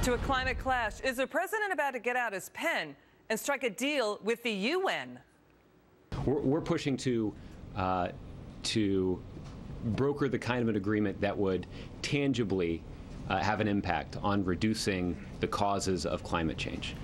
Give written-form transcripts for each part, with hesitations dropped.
To a climate clash. Is the president about to get out his pen and strike a deal with the UN? We're pushing to broker the kind of an agreement that would tangibly have an impact on reducing the causes of climate change.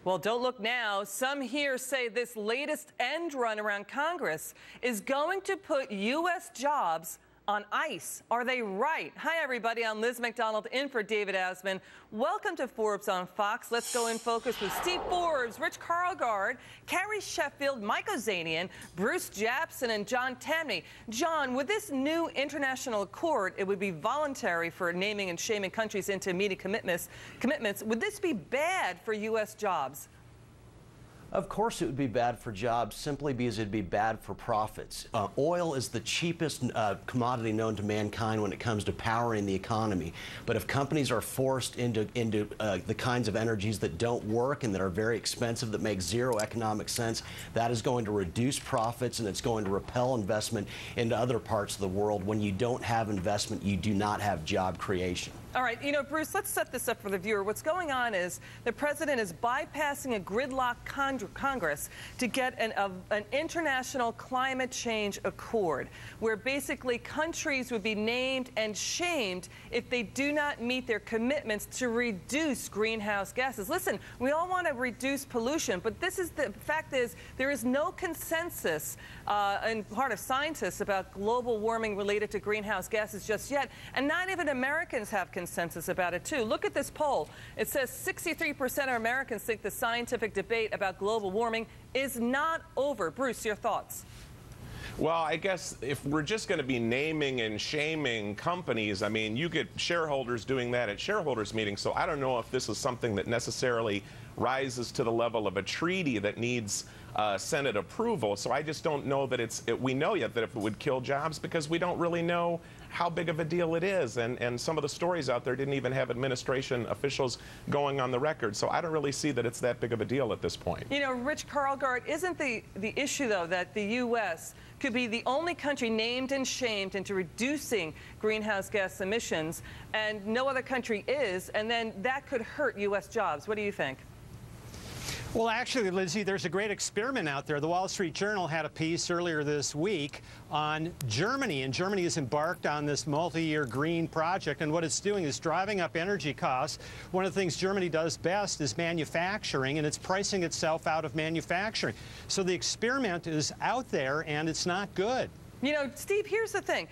Well, don't look now. Some here say this latest end run around Congress is going to put U.S. jobs on ice. Are they right? Hi, everybody. I'm Liz McDonald in for David Asman. Welcome to Forbes on Fox. Let's go in focus with Steve Forbes, Rich Karlgaard, Carrie Sheffield, Mike Ozanian, Bruce Japsen, and John Tamny. John, with this new international accord, it would be voluntary for naming and shaming countries into meeting commitments. Would this be bad for U.S. jobs? Of course it would be bad for jobs, simply because it'd be bad for profits. Oil is the cheapest commodity known to mankind when it comes to powering the economy. But if companies are forced into the kinds of energies that don't work and that are very expensive, that make zero economic sense, that is going to reduce profits and it's going to repel investment into other parts of the world. When you don't have investment, you do not have job creation. All right, you know, Bruce, let's set this up for the viewer. What's going on is the president is bypassing a gridlock Congress to get an international climate change accord, where basically countries would be named and shamed if they do not meet their commitments to reduce greenhouse gases. Listen, we all want to reduce pollution, but this is the fact is there is no consensus on part of scientists about global warming related to greenhouse gases just yet, and not even Americans have consensus about it, too. Look at this poll. It says 63% of Americans think the scientific debate about global warming is not over. Bruce, your thoughts? Well, I guess if we're just going to be naming and shaming companies, I mean, you get shareholders doing that at shareholders meetings, so I don't know if this is something that necessarily rises to the level of a treaty that needs Senate approval. So I just don't know that we know yet that if it would kill jobs, because we don't really know how big of a deal it is. And some of the stories out there didn't even have administration officials going on the record. So I don't really see that it's that big of a deal at this point. You know, Rich Karlgaard, isn't the issue, though, that the U.S. could be the only country named and shamed into reducing greenhouse gas emissions, and no other country is, and then that could hurt U.S. jobs? What do you think? Well, actually, Lizzie, there's a great experiment out there. The Wall Street Journal had a piece earlier this week on Germany, and Germany has embarked on this multi-year green project, and what it's doing is driving up energy costs. One of the things Germany does best is manufacturing, and it's pricing itself out of manufacturing. So the experiment is out there, and it's not good. You know, Steve, here's the thing.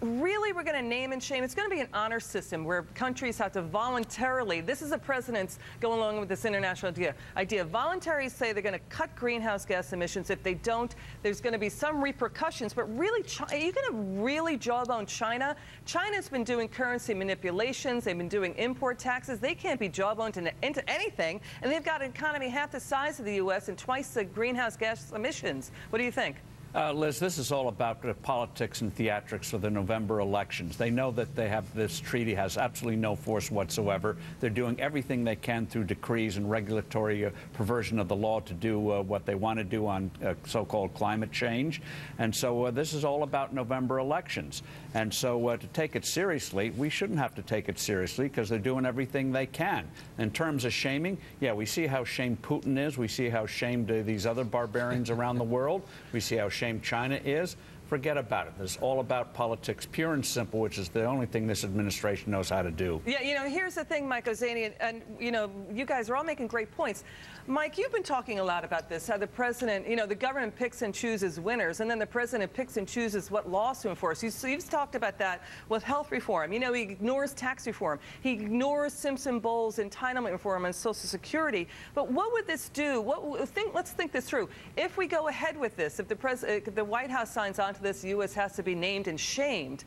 Really, we're going to name and shame. It's going to be an honor system where countries have to voluntarily, this is the president's going along with this international idea, voluntarily say they're going to cut greenhouse gas emissions. If they don't, there's going to be some repercussions. But really, are you going to really jawbone China? China's been doing currency manipulations. They've been doing import taxes. They can't be jawboned into anything. And they've got an economy half the size of the U.S. and twice the greenhouse gas emissions. What do you think? Liz, this is all about the politics and theatrics for the November elections. They know that this treaty has absolutely no force whatsoever. They're doing everything they can through decrees and regulatory perversion of the law to do what they want to do on so-called climate change. And so this is all about November elections. And so to take it seriously, we shouldn't have to take it seriously because they're doing everything they can. In terms of shaming, yeah, we see how shamed Putin is. We see how shamed these other barbarians around the world. We see how shamed China is. Forget about it. It's all about politics, pure and simple, which is the only thing this administration knows how to do. Yeah, you know, here's the thing, Mike Ozanian, and, you know, you guys are all making great points. Mike, you've been talking a lot about this, how the president, you know, the government picks and chooses winners, and then the president picks and chooses what laws to enforce. You've talked about that with health reform. You know, he ignores tax reform. He ignores Simpson-Bowles entitlement reform and Social Security. But what would this do? Let's think this through. If we go ahead with this, if the White House signs on to this, the U.S. has to be named and shamed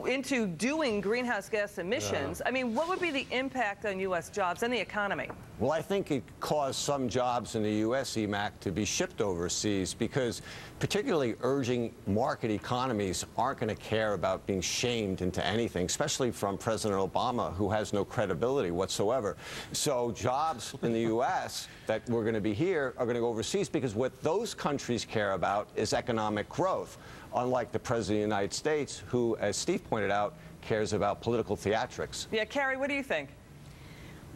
into doing greenhouse gas emissions. I mean, what would be the impact on U.S. jobs and the economy? Well, I think it caused some jobs in the U.S., EMAC, to be shipped overseas because particularly urging market economies aren't going to care about being shamed into anything, especially from President Obama, who has no credibility whatsoever. So jobs in the U.S. that were going to be here are going to go overseas because what those countries care about is economic growth, unlike the President of the United States, who, as Steve pointed out, cares about political theatrics. Yeah, Carrie, what do you think?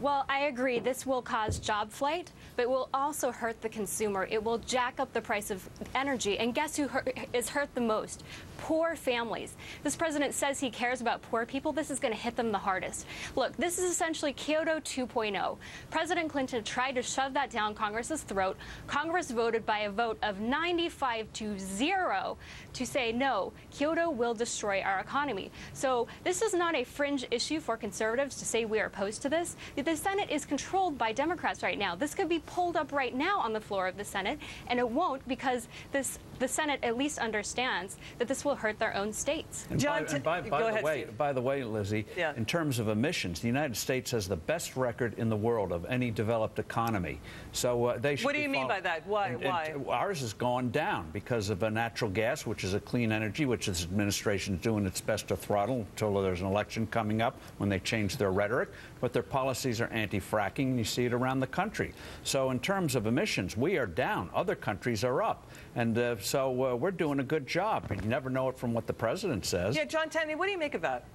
Well, I agree. This will cause job flight, but it will also hurt the consumer. It will jack up the price of energy. And guess who is hurt the most? Poor families. This president says he cares about poor people. This is going to hit them the hardest. Look, this is essentially Kyoto 2.0. President Clinton tried to shove that down Congress's throat. Congress voted by a vote of 95-0 to say, no, Kyoto will destroy our economy. So this is not a fringe issue for conservatives to say we are opposed to this. The Senate is controlled by Democrats right now. This could be pulled up right now on the floor of the Senate, and it won't because the Senate at least understands that this will hurt their own states. By the way, Lizzie, yeah. In terms of emissions, the United States has the best record in the world of any developed economy. So they should. What do you mean by that? Why? Ours has gone down because of natural gas, which is a clean energy, which this administration is doing its best to throttle until there's an election coming up when they change their rhetoric. But their policies are anti-fracking, and you see it around the country. So in terms of emissions, we are down. Other countries are up. And so we're doing a good job. You never know it from what the president says. Yeah, John Tenney, what do you make of that?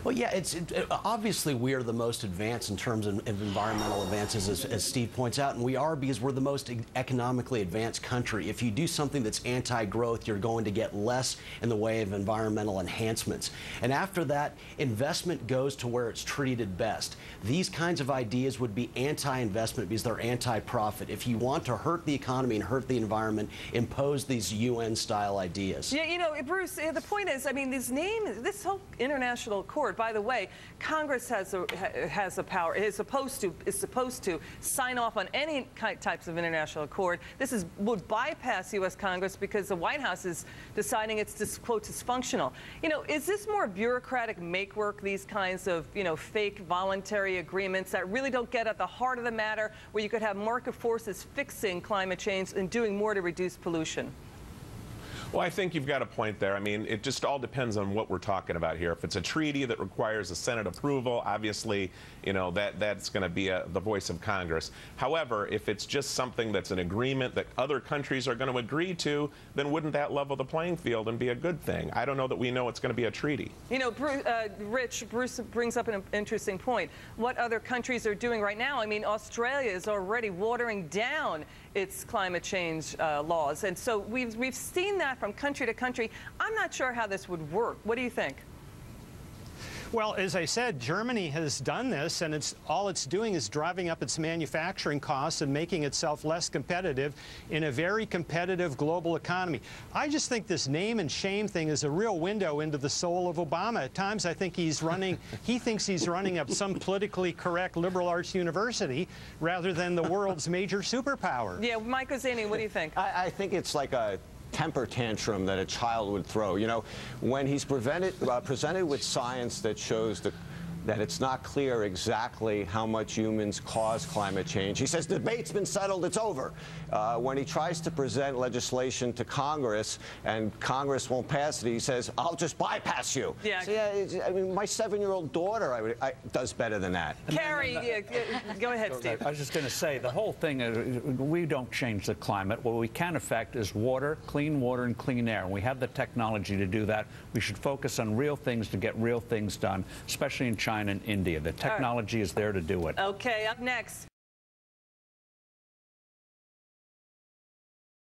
Well, yeah, obviously we are the most advanced in terms of environmental advances, as Steve points out, and we are because we're the most economically advanced country. If you do something that's anti-growth, you're going to get less in the way of environmental enhancements. And after that, investment goes to where it's treated best. These kinds of ideas would be anti-investment because they're anti-profit. If you want to hurt the economy and hurt the environment, impose these UN-style ideas. Yeah, you know, Bruce, the point is, I mean, this whole international accord, by the way, Congress has a power. Is supposed to sign off on any types of international accord. This would bypass U.S. Congress because the White House is deciding it's quote dysfunctional. You know, is this more bureaucratic make work? These kinds of fake voluntary agreements that really don't get at the heart of the matter, where you could have market forces fixing climate change and doing more to reduce pollution. Well, I think you've got a point there. I mean, it just all depends on what we're talking about here. If it's a treaty that requires a Senate approval, obviously, that's going to be the voice of Congress. However, if it's just something that's an agreement that other countries are going to agree to, then wouldn't that level the playing field and be a good thing? I don't know that we know it's going to be a treaty. You know, Bruce brings up an interesting point. What other countries are doing right now? I mean, Australia is already watering down its climate change laws. And so we've seen that from country to country. I'm not sure how this would work. What do you think? Well, as I said, Germany has done this, and all it's doing is driving up its manufacturing costs and making itself less competitive in a very competitive global economy. I just think this name and shame thing is a real window into the soul of Obama. At times, I think he thinks he's running up some politically correct liberal arts university rather than the world's major superpower. Yeah, Mike Ozanian, what do you think? I think it's like a temper tantrum that a child would throw. When he's presented with science that shows that it's not clear exactly how much humans cause climate change, he says, the debate's been settled, it's over. When he tries to present legislation to Congress and Congress won't pass it, he says, I'll just bypass you. Yeah. So, yeah, I mean, my 7-year-old daughter does better than that. Carrie, go ahead, Steve. I was just going to say, the whole thing, we don't change the climate. What we can affect is water, and clean air. And we have the technology to do that. We should focus on real things to get real things done, especially in China and India. The technology is there to do it. Okay, up next.